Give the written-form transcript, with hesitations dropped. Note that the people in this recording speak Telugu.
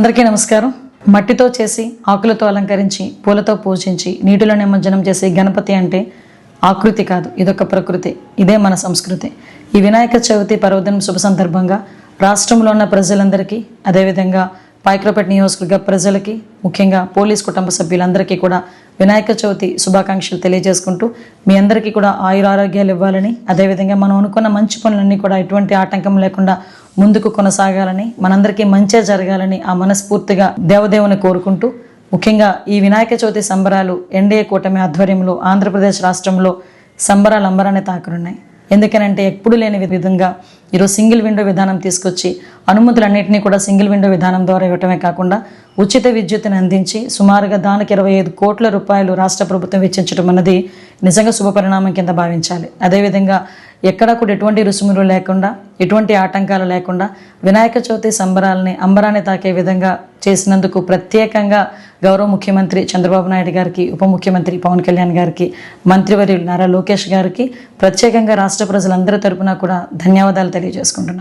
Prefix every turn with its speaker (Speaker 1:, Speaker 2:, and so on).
Speaker 1: అందరికీ నమస్కారం. మట్టితో చేసి ఆకులతో అలంకరించి పూలతో పూజించి నీటిలో నిమజ్జనం చేసే గణపతి అంటే ఆకృతి కాదు, ఇదొక ప్రకృతి. ఇదే మన సంస్కృతి. ఈ వినాయక చవితి పర్వదినం శుభ సందర్భంగా రాష్ట్రంలో ఉన్న ప్రజలందరికీ, అదేవిధంగా పాయకరావుపేట నియోజకవర్గ ప్రజలకి, ముఖ్యంగా పోలీస్ కుటుంబ సభ్యులందరికీ కూడా వినాయక చవితి శుభాకాంక్షలు తెలియజేసుకుంటూ మీ అందరికీ కూడా ఆయురారోగ్యాలు ఇవ్వాలని, అదేవిధంగా మనం అనుకున్న మంచి పనులన్నీ కూడా ఎటువంటి ఆటంకం లేకుండా ముందుకు కొనసాగాలని, మనందరికీ మంచే జరగాలని ఆ మనస్ఫూర్తిగా దేవదేవుని కోరుకుంటూ, ముఖ్యంగా ఈ వినాయక చవితి సంబరాలు ఎన్డీఏ కూటమి ఆధ్వర్యంలో ఆంధ్రప్రదేశ్ రాష్ట్రంలో సంబరాలు అంబరాన్ని తాకనున్నాయి. ఎందుకనంటే ఎప్పుడు లేని విధంగా ఈరోజు సింగిల్ విండో విధానం తీసుకొచ్చి అనుమతులన్నింటినీ కూడా సింగిల్ విండో విధానం ద్వారా ఇవ్వటమే కాకుండా ఉచిత విద్యుత్తుని అందించి సుమారుగా దానికి 25 కోట్ల రూపాయలు రాష్ట్ర ప్రభుత్వం వెచ్చించడం అన్నది నిజంగా శుభపరిణామం కింద భావించాలి. అదేవిధంగా ఎక్కడా కూడా ఎటువంటి రుసుములు లేకుండా, ఎటువంటి ఆటంకాలు లేకుండా వినాయక చవితి సంబరాలని అంబరాన్ని తాకే విధంగా చేసినందుకు ప్రత్యేకంగా గౌరవ ముఖ్యమంత్రి చంద్రబాబు నాయుడు గారికి, ఉప ముఖ్యమంత్రి పవన్ కళ్యాణ్ గారికి, మంత్రివర్యులు నారా లోకేష్ గారికి ప్రత్యేకంగా రాష్ట్ర ప్రజలందరి తరపున కూడా ధన్యవాదాలు తెలియజేసుకుంటున్నాను.